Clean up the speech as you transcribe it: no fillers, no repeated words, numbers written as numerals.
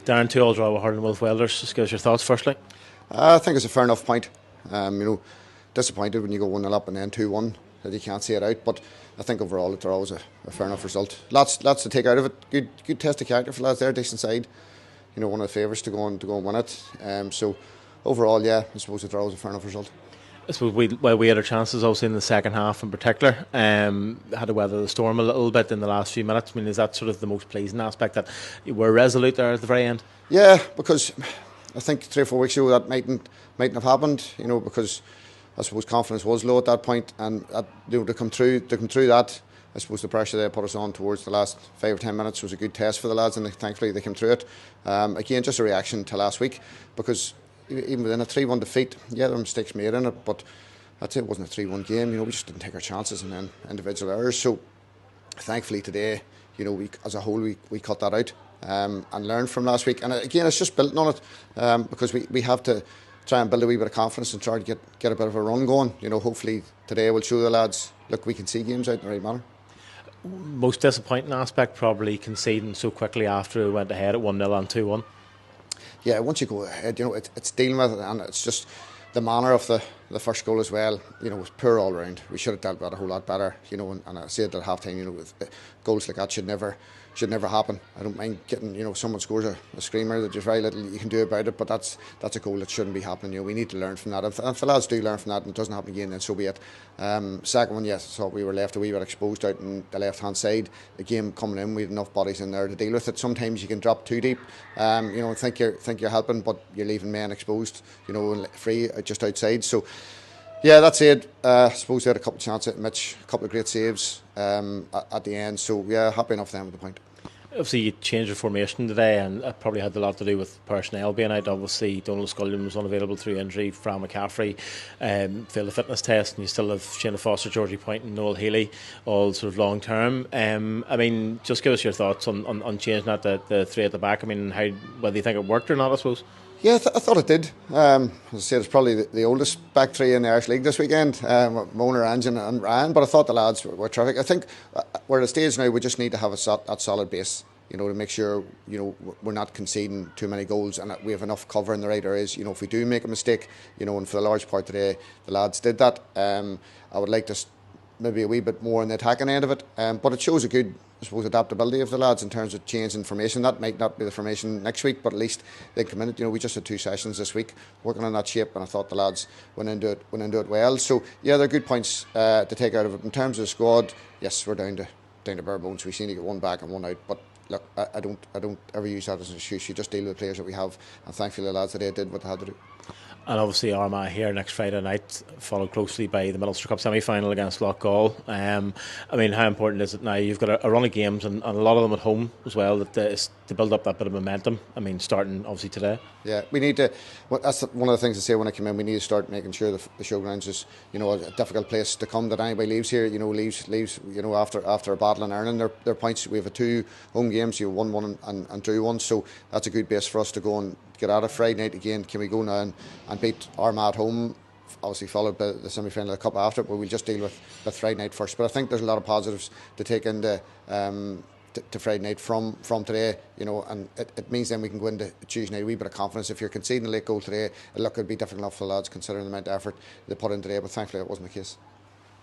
Darren, 2-2 draw with Harland with Welders. Just give us your thoughts firstly. I think it's a fair enough point. Disappointed when you go 1-0 up and then 2-1 that you can't see it out. But I think overall the draw was a fair enough result. Lots to take out of it. Good test of character for lads there. Decent side. One of the favourites to go and win it. So overall, yeah, I suppose the draw was a fair enough result. I suppose we had our chances obviously in the second half in particular. Had to weather the storm a little bit in the last few minutes. I mean, is that sort of the most pleasing aspect, that you were resolute there at the very end? Yeah, because I think 3 or 4 weeks ago that mightn't have happened. Because I suppose confidence was low at that point, and to come through that, I suppose the pressure they put us on towards the last 5 or 10 minutes was a good test for the lads, and thankfully they came through it. Again, just a reaction to last week, because even within a 3-1 defeat, yeah, there were mistakes made in it, but I'd say it wasn't a 3-1 game. We just didn't take our chances and then individual errors. So thankfully today, we as a whole we cut that out and learned from last week. And again, it's just building on it because we have to try and build a wee bit of confidence and try to get a bit of a run going. Hopefully today will show the lads, look, we can see games out in the right manner. Most disappointing aspect, probably conceding so quickly after we went ahead at 1-0 and 2-1. Yeah, once you go ahead, it's dealing with it, and it's just the manner of the first goal as well. Was poor all round. We should have dealt with it a whole lot better. And I said at half time, with goals like that should never happen. I don't mind getting, someone scores a screamer that there's very little you can do about it, but that's a goal that shouldn't be happening. We need to learn from that. If the lads do learn from that and it doesn't happen again, then so be it. Second one, yes, I thought we were left a wee bit exposed out on the left hand side. The game coming in, we had enough bodies in there to deal with it. Sometimes you can drop too deep, and think you're helping, but you're leaving men exposed, free just outside. So yeah, that's it. I suppose they had a couple of chances at Mitch, a couple of great saves at the end. So yeah, happy enough then with the point. Obviously you changed the formation today, and it probably had a lot to do with personnel being out. Obviously Donald Scullion was unavailable through injury. Fran McCaffrey failed the fitness test, and you still have Shayna Foster, Georgie Point and Noel Healy all sort of long term. Just give us your thoughts on changing that, the three at the back. Whether you think it worked or not, I suppose. Yeah, I thought it did. As I said, it's probably the oldest back three in the Irish League this weekend, Mona, Anjan and Ryan, but I thought the lads were terrific. I think we're at a stage now we just need to have that solid base, to make sure, we're not conceding too many goals and that we have enough cover in the right areas. If we do make a mistake, and for the large part today, the lads did that. I would like to maybe a wee bit more on the attacking end of it, but it shows a good, I suppose, adaptability of the lads in terms of changing formation. That might not be the formation next week, but at least they come in it. We just had 2 sessions this week working on that shape, and I thought the lads went into it well. So yeah, they're good points to take out of it. In terms of the squad, yes, we're down to bare bones. We seem to get one back and one out, but look, I don't ever use that as an excuse. You just deal with the players that we have, and thankfully the lads today did what they had to do. And obviously Armagh here next Friday night, followed closely by the Middlesbrough Cup semi-final against Loughgall. How important is it now? You've got a run of games and a lot of them at home as well, is to build up that bit of momentum. Starting obviously today. Yeah, we need to. That's one of the things I say when I come in. We need to start making sure the showgrounds is, a difficult place to come. That anybody leaves here, leaves after a battle and earning their points. We have 2 home games. You won one and drew one, so that's a good base for us to go and get out of Friday night again. Can we go now and beat Armagh at home? Obviously followed by the semi-final of the Cup after, but we'll just deal with Friday night first. But I think there's a lot of positives to take into to Friday night from today, and it means then we can go into Tuesday night a wee bit of confidence. If you're conceding a late goal today, it'll be difficult enough for the lads considering the amount of effort they put in today, but thankfully that wasn't the case.